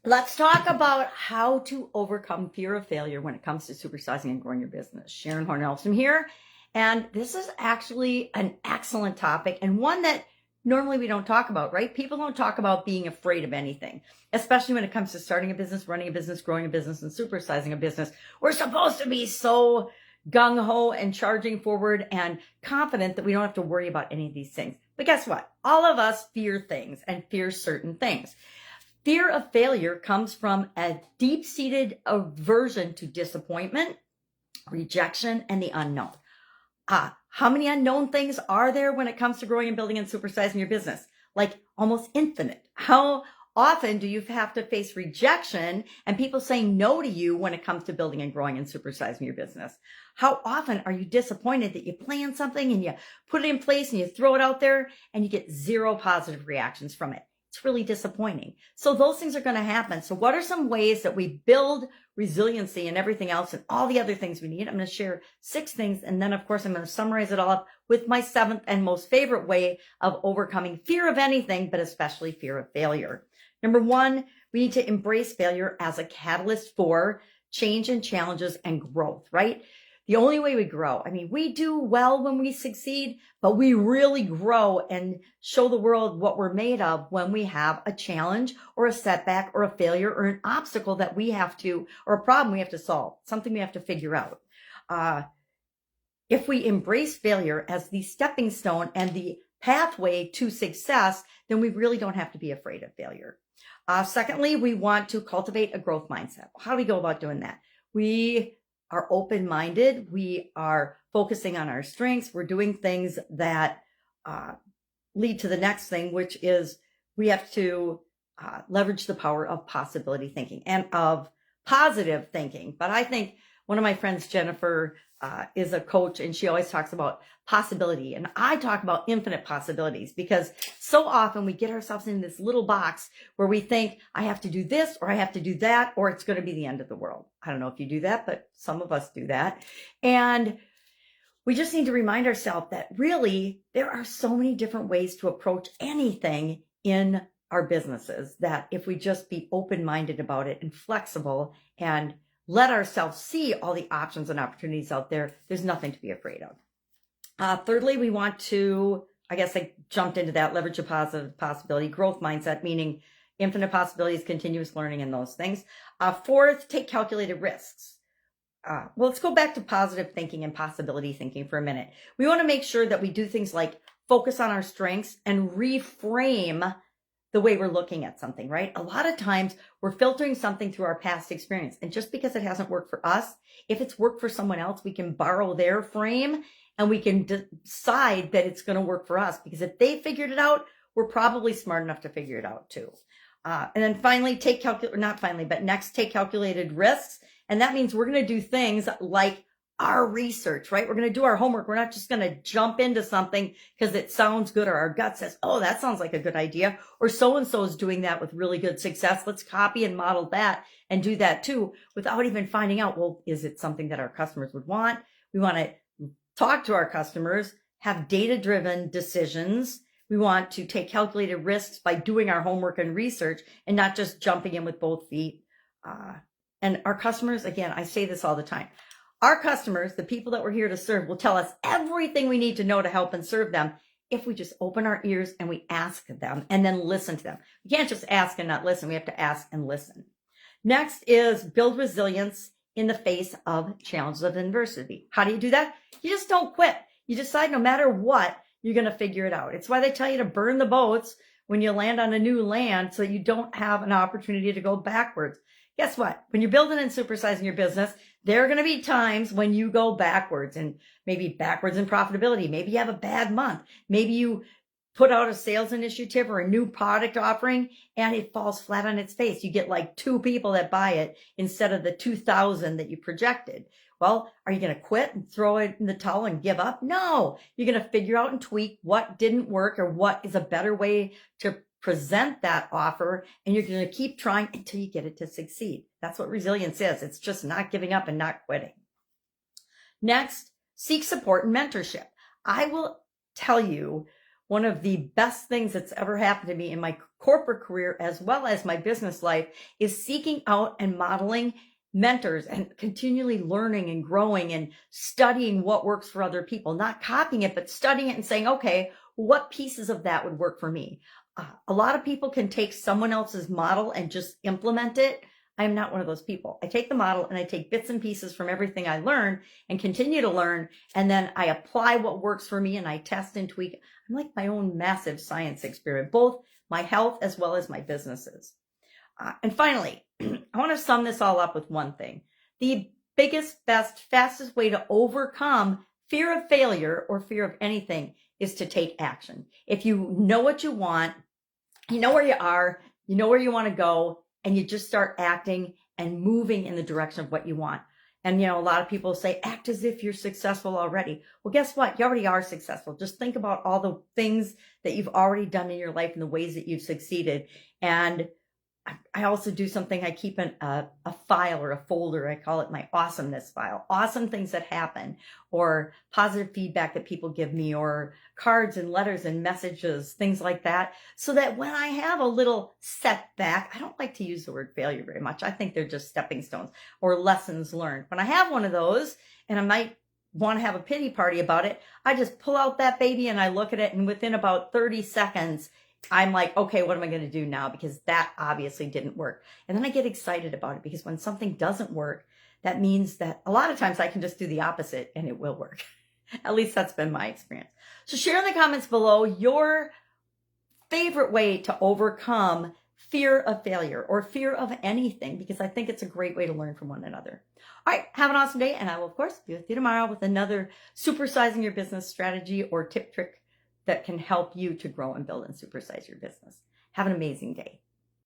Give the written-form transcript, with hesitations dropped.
Let's talk about how to overcome fear of failure when it comes to supersizing and growing your business. Sharon Horne-Ellstrom here. And this is actually an excellent topic and one that normally we don't talk about, right? People don't talk about being afraid of anything, especially when it comes to starting a business, running a business, growing a business, and supersizing a business. We're supposed to be so gung-ho and charging forward and confident that we don't have to worry about any of these things. But guess what? All of us fear things and fear certain things. Fear of failure comes from a deep-seated aversion to disappointment, rejection, and the unknown. How many unknown things are there when it comes to growing and building and supersizing your business? Like almost infinite. How often do you have to face rejection and people saying no to you when it comes to building and growing and supersizing your business? How often are you disappointed that you plan something and you put it in place and you throw it out there and you get zero positive reactions from it? It's really disappointing. So those things are going to happen. So what are some ways that we build resiliency and everything else and all the other things we need? I'm going to share 6 things. And then, of course, I'm going to summarize it all up with my 7th and most favorite way of overcoming fear of anything, but especially fear of failure. Number 1, we need to embrace failure as a catalyst for change and challenges and growth, right? The only way we grow, we do well when we succeed, but we really grow and show the world what we're made of when we have a challenge or a setback or a failure or an obstacle that we have to, or a problem we have to solve, something we have to figure out. If we embrace failure as the stepping stone and the pathway to success, then we really don't have to be afraid of failure. Secondly, we want to cultivate a growth mindset. How do we go about doing that? We are open-minded. We are focusing on our strengths. We're doing things that lead to the next thing, which is we have to leverage the power of possibility thinking and of positive thinking. But I think one of my friends, Jennifer, is a coach, and she always talks about possibility. And I talk about infinite possibilities because so often we get ourselves in this little box where we think I have to do this or I have to do that or it's going to be the end of the world. I don't know if you do that, but some of us do that. And we just need to remind ourselves that really there are so many different ways to approach anything in our businesses that if we just be open-minded about it and flexible and let ourselves see all the options and opportunities out there, there's nothing to be afraid of. Thirdly, we want to, I guess I jumped into that, leverage a positive possibility, growth mindset, meaning infinite possibilities, continuous learning, and those things. Fourth, take calculated risks. Well, let's go back to positive thinking and possibility thinking for a minute. We want to make sure that we do things like focus on our strengths and reframe the way we're looking at something, right? A lot of times we're filtering something through our past experience. And just because it hasn't worked for us, if it's worked for someone else, we can borrow their frame and we can decide that it's going to work for us. Because if they figured it out, we're probably smart enough to figure it out too. And then finally, take calculated risks. And that means we're going to do things like our research, right? We're going to do our homework. We're not just going to jump into something because it sounds good or our gut says, oh, that sounds like a good idea. Or so-and-so is doing that with really good success. Let's copy and model that and do that too without even finding out, well, is it something that our customers would want? We want to talk to our customers, have data-driven decisions. We want to take calculated risks by doing our homework and research and not just jumping in with both feet. And our customers, again, I say this all the time. Our customers, the people that we're here to serve, will tell us everything we need to know to help and serve them if we just open our ears and we ask them and then listen to them. We can't just ask and not listen. We have to ask and listen. Next is build resilience in the face of challenges of adversity. How do you do that? You just don't quit. You decide no matter what, you're going to figure it out. It's why they tell you to burn the boats when you land on a new land so you don't have an opportunity to go backwards. Guess what? When you're building and supersizing your business, there are going to be times when you go backwards and maybe backwards in profitability. Maybe you have a bad month. Maybe you put out a sales initiative or a new product offering and it falls flat on its face. You get like 2 people that buy it instead of the 2,000 that you projected. Well, are you going to quit and throw it in the towel and give up? No, you're going to figure out and tweak what didn't work or what is a better way to present that offer, and you're going to keep trying until you get it to succeed. That's what resilience is. It's just not giving up and not quitting. Next, seek support and mentorship. I will tell you, one of the best things that's ever happened to me in my corporate career as well as my business life is seeking out and modeling mentors and continually learning and growing and studying what works for other people, not copying it, but studying it and saying, okay, what pieces of that would work for me? A lot of people can take someone else's model and just implement it. I'm not one of those people. I take the model and I take bits and pieces from everything I learn and continue to learn. And then I apply what works for me and I test and tweak. I'm like my own massive science experiment, both my health as well as my businesses. And finally, I want to sum this all up with one thing. The biggest, best, fastest way to overcome fear of failure or fear of anything is to take action. If you know what you want, you know where you are, you know where you want to go, and you just start acting and moving in the direction of what you want. And, a lot of people say, act as if you're successful already. Well, guess what? You already are successful. Just think about all the things that you've already done in your life and the ways that you've succeeded. And I also do something. I keep a file or a folder. I call it my awesomeness file. Awesome things that happen or positive feedback that people give me or cards and letters and messages, things like that. So that when I have a little setback, I don't like to use the word failure very much. I think they're just stepping stones or lessons learned. When I have one of those and I might want to have a pity party about it, I just pull out that baby and I look at it, and within about 30 seconds, I'm like, okay, what am I going to do now? Because that obviously didn't work. And then I get excited about it because when something doesn't work, that means that a lot of times I can just do the opposite and it will work. At least that's been my experience. So share in the comments below your favorite way to overcome fear of failure or fear of anything, because I think it's a great way to learn from one another. All right, have an awesome day. And I will, of course, be with you tomorrow with another supersizing your business strategy or tip trick that can help you to grow and build and supersize your business. Have an amazing day.